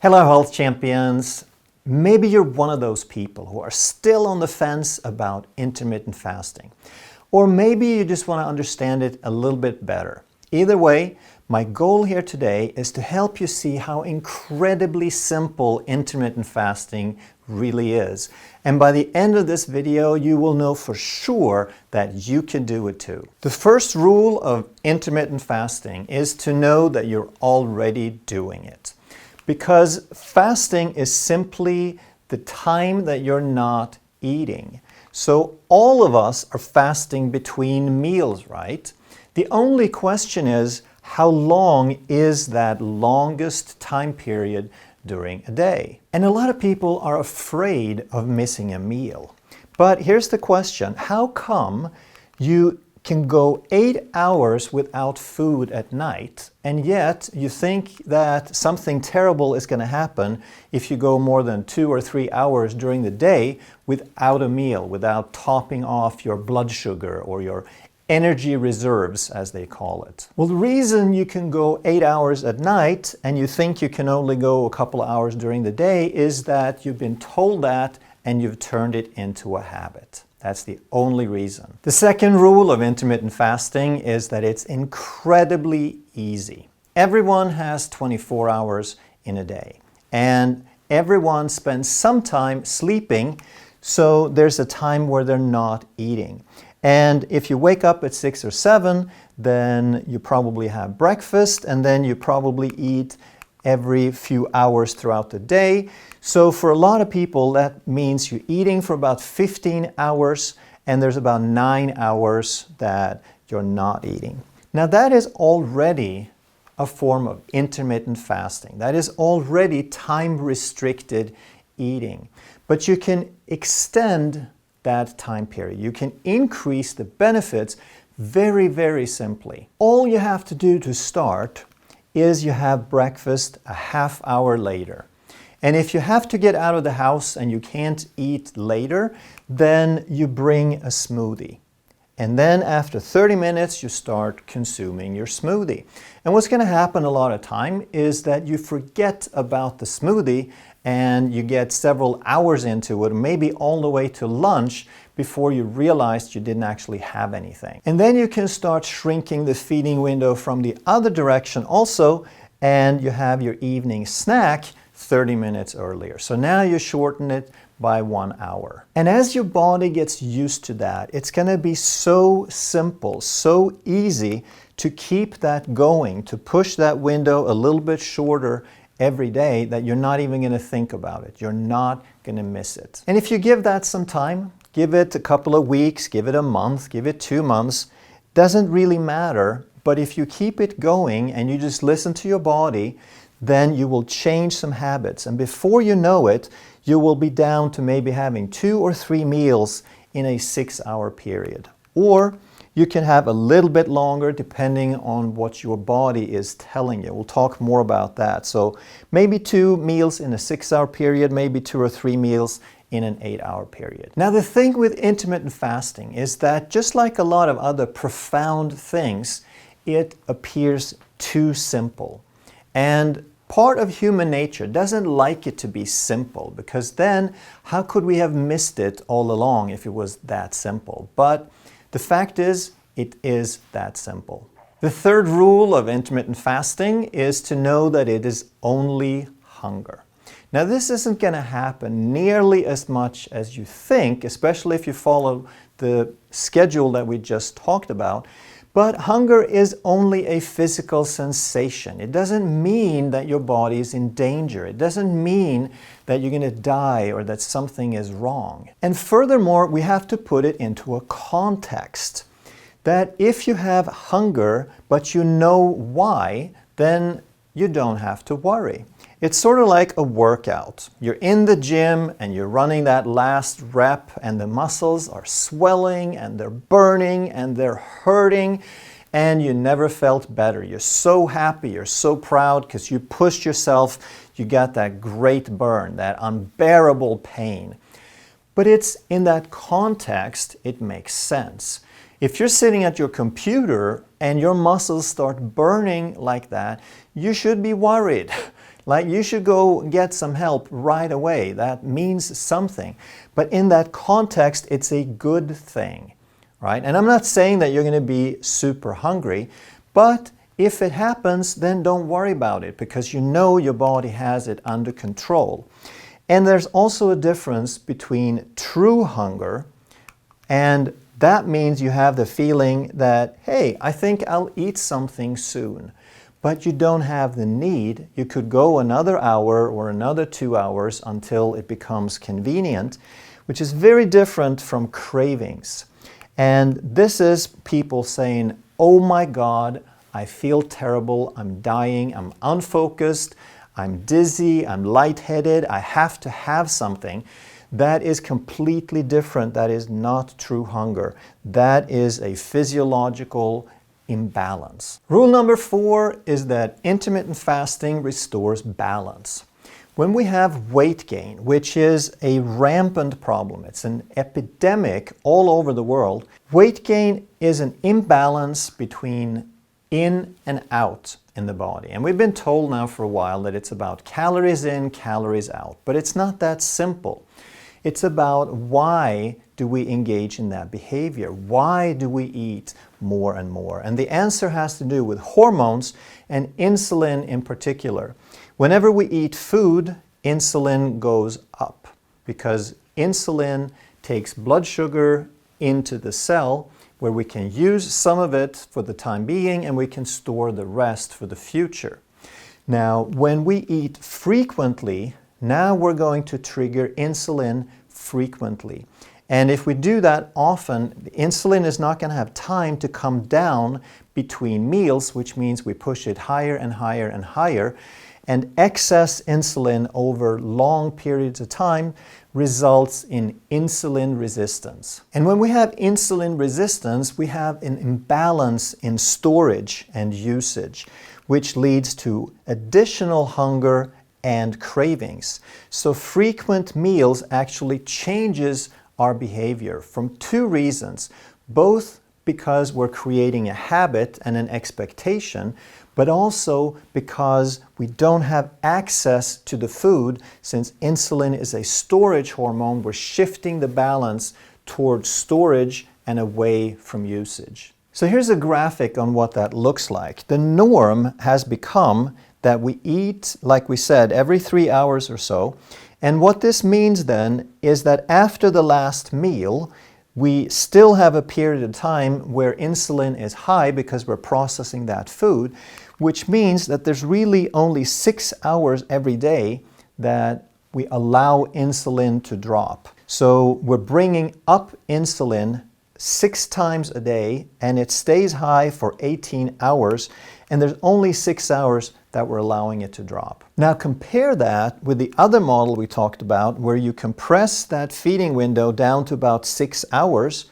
Hello health champions! Maybe you're one of those people who are still on the fence about intermittent fasting. Or maybe you just want to understand it a little bit better. Either way, my goal here today is to help you see how incredibly simple intermittent fasting really is. And by the end of this video, you will know for sure that you can do it too. The first rule of intermittent fasting is to know that you're already doing it. Because fasting is simply the time that you're not eating. So all of us are fasting between meals, right? The only question is, how long is that longest time period during a day? And a lot of people are afraid of missing a meal. But here's the question: how come you can go 8 hours without food at night, and yet you think that something terrible is going to happen if you go more than 2 or 3 hours during the day without a meal, without topping off your blood sugar or your energy reserves, as they call it? Well, the reason you can go 8 hours at night and you think you can only go a couple of hours during the day is that you've been told that and you've turned it into a habit. That's the only reason. The second rule of intermittent fasting is that it's incredibly easy. Everyone has 24 hours in a day, and everyone spends some time sleeping, so there's a time where they're not eating. And if you wake up at 6 or 7, then you probably have breakfast, and then you probably eat every few hours throughout the day. So for a lot of people, that means you're eating for about 15 hours, and there's about 9 hours that you're not eating. Now that is already a form of intermittent fasting. That is already time-restricted eating. But you can extend that time period. You can increase the benefits very, very simply. All you have to do to start is you have breakfast a half hour later. And if you have to get out of the house and you can't eat later, then you bring a smoothie. And then after 30 minutes, you start consuming your smoothie. And what's going to happen a lot of time is that you forget about the smoothie and you get several hours into it, maybe all the way to lunch, before you realized you didn't actually have anything. And then you can start shrinking the feeding window from the other direction also, and you have your evening snack 30 minutes earlier. So now you shorten it by 1 hour. And as your body gets used to that, it's going to be so simple, so easy to keep that going, to push that window a little bit shorter every day, that you're not even going to think about it. You're not going to miss it. And if you give that some time, give it a couple of weeks, give it a month, give it 2 months, doesn't really matter. But if you keep it going and you just listen to your body, then you will change some habits. And before you know it, you will be down to maybe having 2 or 3 meals in a 6-hour period. Or you can have a little bit longer depending on what your body is telling you. We'll talk more about that. So maybe 2 meals in a 6-hour period, maybe 2 or 3 meals in an 8-hour period. Now the thing with intermittent fasting is that just like a lot of other profound things, it appears too simple. And part of human nature doesn't like it to be simple, because then how could we have missed it all along if it was that simple? But the fact is, it is that simple. The third rule of intermittent fasting is to know that it is only hunger. Now this isn't going to happen nearly as much as you think, especially if you follow the schedule that we just talked about. But hunger is only a physical sensation. It doesn't mean that your body is in danger. It doesn't mean that you're going to die or that something is wrong. And furthermore, we have to put it into a context. That if you have hunger, but you know why, then you don't have to worry. It's sort of like a workout. You're in the gym and you're running that last rep, and the muscles are swelling and they're burning and they're hurting, and you never felt better. You're so happy, you're so proud because you pushed yourself, you got that great burn, that unbearable pain. But it's in that context it makes sense. If you're sitting at your computer and your muscles start burning like that, you should be worried. Like, you should go get some help right away. That means something. But in that context, it's a good thing, right? And I'm not saying that you're going to be super hungry, but if it happens, then don't worry about it, because you know your body has it under control. And there's also a difference between true hunger, and that means you have the feeling that, hey, I think I'll eat something soon. But you don't have the need. You could go another hour or another 2 hours until it becomes convenient, which is very different from cravings. And this is people saying, oh my God, I feel terrible, I'm dying, I'm unfocused, I'm dizzy, I'm lightheaded, I have to have something. That is completely different. That is not true hunger. That is a physiological imbalance. Rule number 4 is that intermittent fasting restores balance. When we have weight gain, which is a rampant problem, it's an epidemic all over the world, weight gain is an imbalance between in and out in the body. And we've been told now for a while that it's about calories in, calories out. But it's not that simple. It's about why do we engage in that behavior? Why do we eat more and more? And the answer has to do with hormones and insulin in particular. Whenever we eat food, insulin goes up because insulin takes blood sugar into the cell where we can use some of it for the time being and we can store the rest for the future. Now, when we eat frequently, now we're going to trigger insulin frequently. And if we do that often, the insulin is not going to have time to come down between meals, which means we push it higher and higher and higher. And excess insulin over long periods of time results in insulin resistance. And when we have insulin resistance, we have an imbalance in storage and usage, which leads to additional hunger and cravings. So frequent meals actually changes our behavior from 2 reasons, both because we're creating a habit and an expectation, but also because we don't have access to the food. Since insulin is a storage hormone, we're shifting the balance towards storage and away from usage. So here's a graphic on what that looks like. The norm has become that we eat, like we said, every 3 hours or so. And what this means then is that after the last meal, we still have a period of time where insulin is high because we're processing that food, which means that there's really only 6 hours every day that we allow insulin to drop. So we're bringing up insulin 6 times a day, and it stays high for 18 hours, and there's only 6 hours that we're allowing it to drop. Now compare that with the other model we talked about, where you compress that feeding window down to about 6 hours.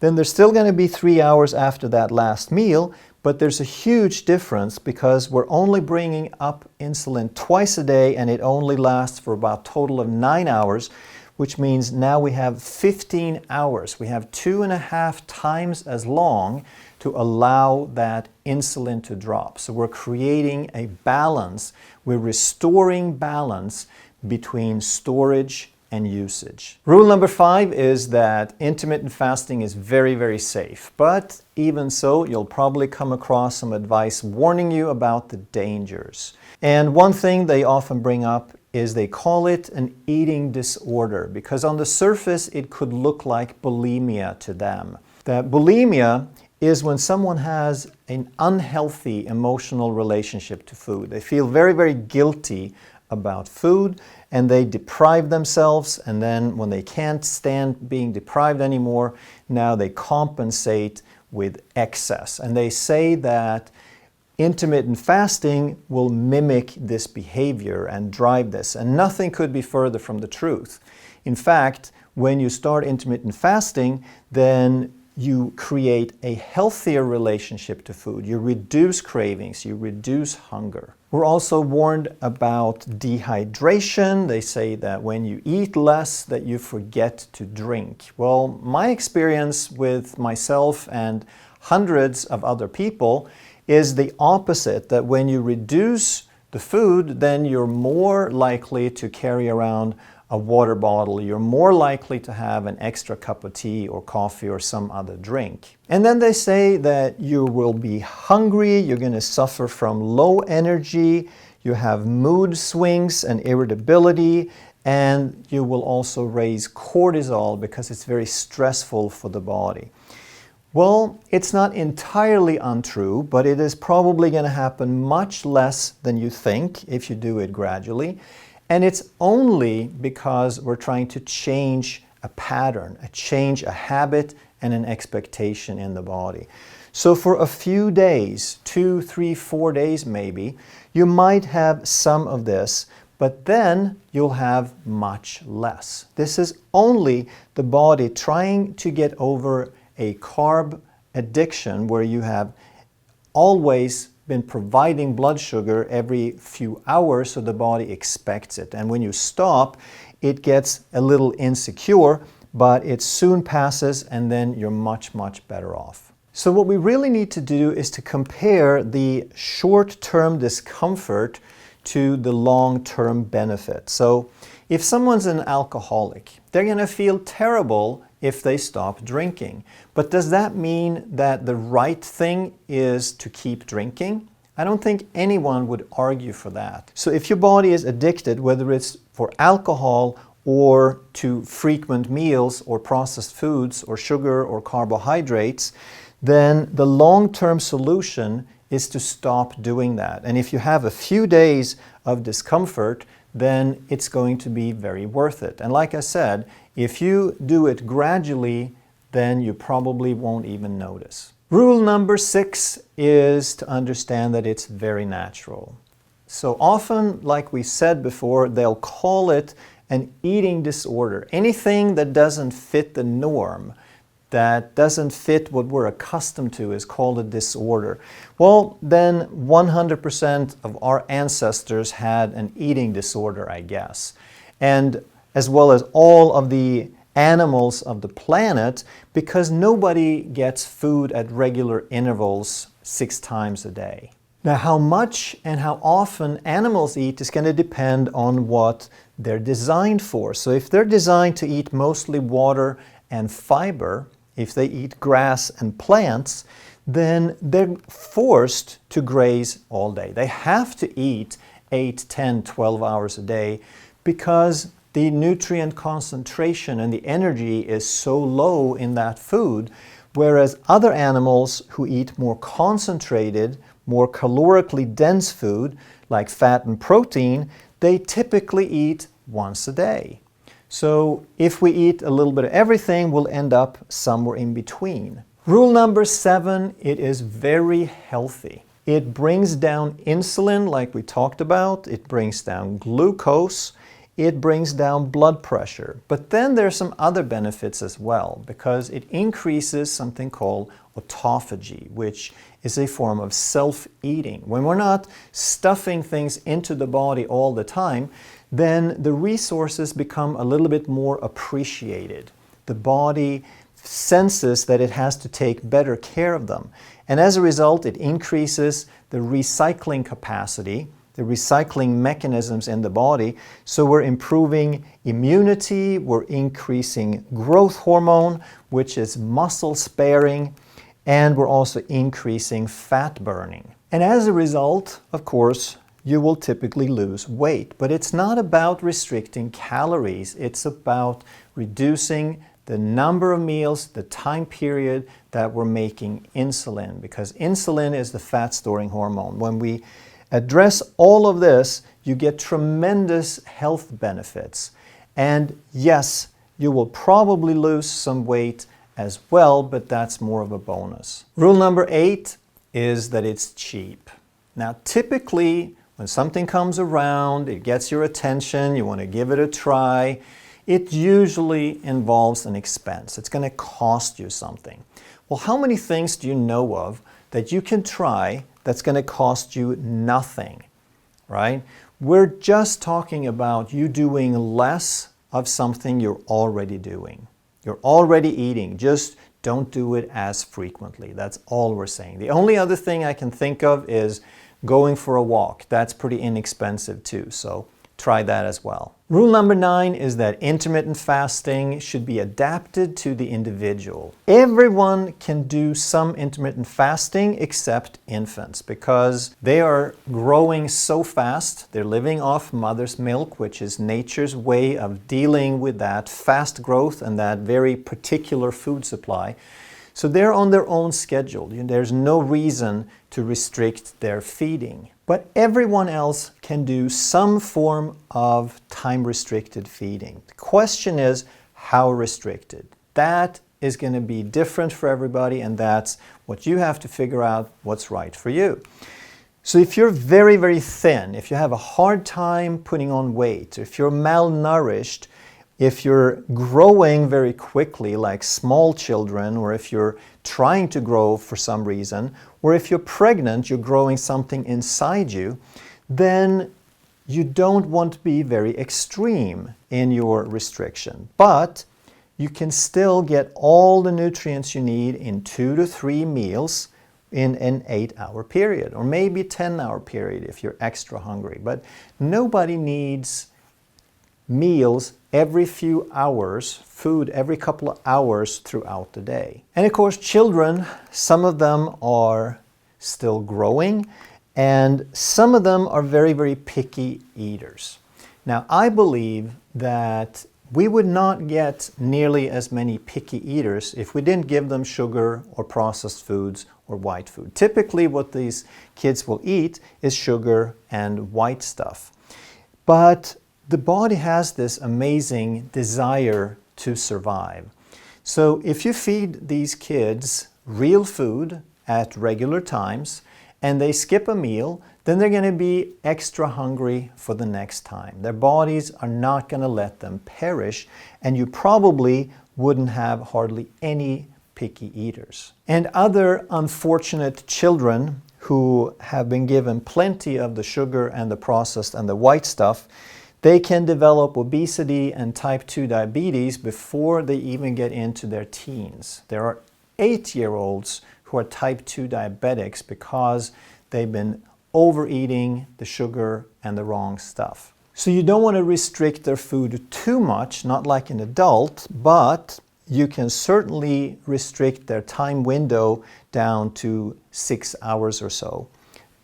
Then there's still going to be 3 hours after that last meal, but there's a huge difference because we're only bringing up insulin twice a day, and it only lasts for about a total of 9 hours, which means now we have 15 hours. We have 2.5 times as long to allow that insulin to drop. So we're creating a balance. We're restoring balance between storage and usage. Rule number 5 is that intermittent fasting is very, very safe. But even so, you'll probably come across some advice warning you about the dangers. And one thing they often bring up is they call it an eating disorder, because on the surface it could look like bulimia to them. That bulimia is when someone has an unhealthy emotional relationship to food. They feel very, very guilty about food, and they deprive themselves, and then when they can't stand being deprived anymore, now they compensate with excess. And they say that intermittent fasting will mimic this behavior and drive this, and nothing could be further from the truth. In fact, when you start intermittent fasting, then you create a healthier relationship to food. You reduce cravings, you reduce hunger. We're also warned about dehydration. They say that when you eat less, that you forget to drink. Well, my experience with myself and hundreds of other people is the opposite, that when you reduce the food, then you're more likely to carry around a water bottle. You're more likely to have an extra cup of tea or coffee or some other drink. And then they say that you will be hungry, you're going to suffer from low energy, you have mood swings and irritability, and you will also raise cortisol because it's very stressful for the body. Well, it's not entirely untrue, but it is probably going to happen much less than you think if you do it gradually. And it's only because we're trying to change a pattern, a habit, and an expectation in the body. So for a few days, 2, 3, 4 days maybe, you might have some of this, but then you'll have much less. This is only the body trying to get over a carb addiction where you have always been providing blood sugar every few hours, so the body expects it. And when you stop, it gets a little insecure, but it soon passes and then you're much, much better off. So what we really need to do is to compare the short-term discomfort to the long-term benefit. So if someone's an alcoholic, they're going to feel terrible if they stop drinking. But does that mean that the right thing is to keep drinking? I don't think anyone would argue for that. So if your body is addicted, whether it's for alcohol or to frequent meals or processed foods or sugar or carbohydrates, then the long-term solution is to stop doing that. And if you have a few days of discomfort, then it's going to be very worth it. And like I said, if you do it gradually, then you probably won't even notice. Rule number 6 is to understand that it's very natural. So often, like we said before, they'll call it an eating disorder. Anything that doesn't fit the norm, that doesn't fit what we're accustomed to, is called a disorder. Well, then 100% of our ancestors had an eating disorder, I guess. And as well as all of the animals of the planet, because nobody gets food at regular intervals 6 times a day. Now, how much and how often animals eat is going to depend on what they're designed for. So if they're designed to eat mostly water and fiber, if they eat grass and plants, then they're forced to graze all day. They have to eat 8, 10, 12 hours a day because the nutrient concentration and the energy is so low in that food, whereas other animals who eat more concentrated, more calorically dense food, like fat and protein, they typically eat once a day. So if we eat a little bit of everything, we'll end up somewhere in between. Rule number 7, it is very healthy. It brings down insulin, like we talked about. It brings down glucose. It brings down blood pressure. But then there's some other benefits as well, because it increases something called autophagy, which is a form of self-eating. When we're not stuffing things into the body all the time, then the resources become a little bit more appreciated. The body senses that it has to take better care of them. And as a result, it increases the recycling capacity, the recycling mechanisms in the body. So we're improving immunity, we're increasing growth hormone, which is muscle sparing, and we're also increasing fat burning. And as a result, of course, you will typically lose weight. But it's not about restricting calories, it's about reducing the number of meals, the time period that we're making insulin, because insulin is the fat storing hormone. When we address all of this, you get tremendous health benefits. And yes, you will probably lose some weight as well, but that's more of a bonus. Rule number 8 is that it's cheap. Now, typically, when something comes around, it gets your attention, you want to give it a try, it usually involves an expense. It's going to cost you something. Well, how many things do you know of that you can try that's going to cost you nothing, right? We're just talking about you doing less of something you're already doing. You're already eating, just don't do it as frequently. That's all we're saying. The only other thing I can think of is going for a walk. That's pretty inexpensive too, so try that as well. Rule number 9 is that intermittent fasting should be adapted to the individual. Everyone can do some intermittent fasting except infants because they are growing so fast. They're living off mother's milk, which is nature's way of dealing with that fast growth and that very particular food supply. So they're on their own schedule. There's no reason to restrict their feeding. But everyone else can do some form of time-restricted feeding. The question is, how restricted? That is going to be different for everybody, and that's what you have to figure out what's right for you. So if you're very, very thin, if you have a hard time putting on weight, if you're malnourished, if you're growing very quickly like small children, or if you're trying to grow for some reason, or if you're pregnant, you're growing something inside you, then you don't want to be very extreme in your restriction. But you can still get all the nutrients you need in 2 to 3 meals in an 8-hour period, or maybe a 10-hour period if you're extra hungry. But nobody needs meals every few hours, food every couple of hours throughout the day. And of course, children, some of them are still growing, and some of them are very, very picky eaters. Now, I believe that we would not get nearly as many picky eaters if we didn't give them sugar or processed foods or white food. Typically, what these kids will eat is sugar and white stuff. But the body has this amazing desire to survive. So if you feed these kids real food at regular times and they skip a meal, then they're going to be extra hungry for the next time. Their bodies are not going to let them perish, and you probably wouldn't have hardly any picky eaters. And other unfortunate children who have been given plenty of the sugar and the processed and the white stuff, they can develop obesity and type 2 diabetes before they even get into their teens. There are 8-year-olds who are type 2 diabetics because they've been overeating the sugar and the wrong stuff. So you don't want to restrict their food too much, not like an adult, but you can certainly restrict their time window down to 6 hours or so,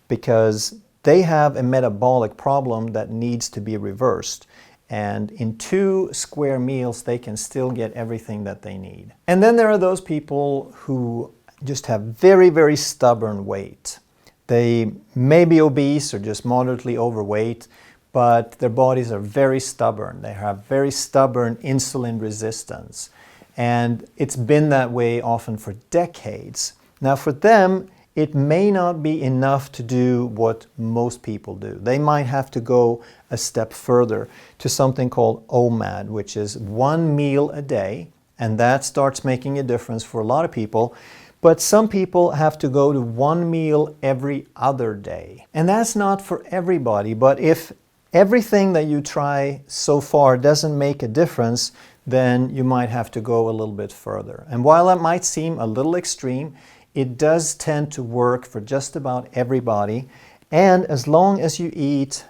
because they have a metabolic problem that needs to be reversed. And in 2 square meals, they can still get everything that they need. And then there are those people who just have very, very stubborn weight. They may be obese or just moderately overweight, but their bodies are very stubborn. They have very stubborn insulin resistance. And it's been that way often for decades. Now for them, it may not be enough to do what most people do. They might have to go a step further to something called OMAD, which is 1 meal a day, and that starts making a difference for a lot of people. But some people have to go to 1 meal every other day. And that's not for everybody, but if everything that you try so far doesn't make a difference, then you might have to go a little bit further. And while that might seem a little extreme, it does tend to work for just about everybody. And as long as you eat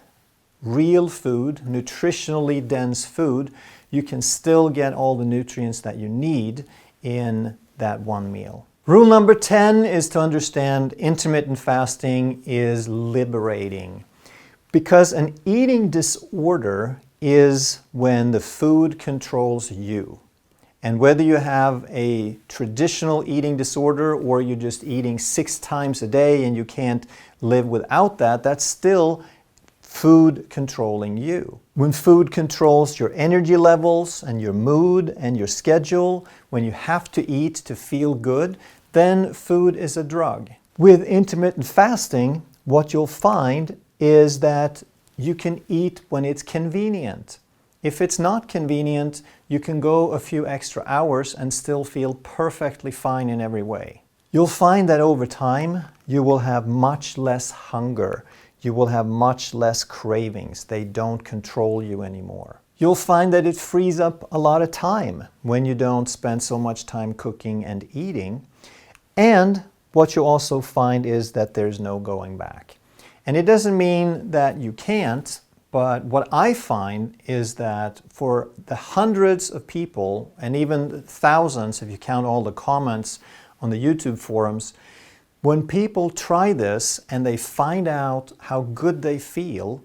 real food, nutritionally dense food, you can still get all the nutrients that you need in that 1 meal. Rule number 10 is to understand intermittent fasting is liberating, because an eating disorder is when the food controls you. And whether you have a traditional eating disorder or you're just eating 6 times a day and you can't live without that, that's still food controlling you. When food controls your energy levels and your mood and your schedule, when you have to eat to feel good, then food is a drug. With intermittent fasting, what you'll find is that you can eat when it's convenient. If it's not convenient, you can go a few extra hours and still feel perfectly fine in every way. You'll find that over time, you will have much less hunger. You will have much less cravings. They don't control you anymore. You'll find that it frees up a lot of time when you don't spend so much time cooking and eating. And what you also find is that there's no going back. And it doesn't mean that you can't, but what I find is that for the hundreds of people, and even thousands if you count all the comments on the YouTube forums, when people try this and they find out how good they feel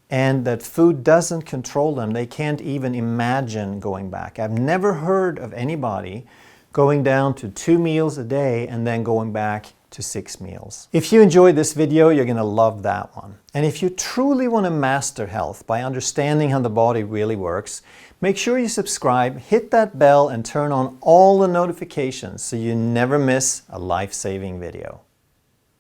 and that food doesn't control them, they can't even imagine going back. I've never heard of anybody going down to 2 meals a day and then going back to 6 meals. If you enjoyed this video, you're going to love that one. And if you truly want to master health by understanding how the body really works, make sure you subscribe, hit that bell, and turn on all the notifications so you never miss a life-saving video.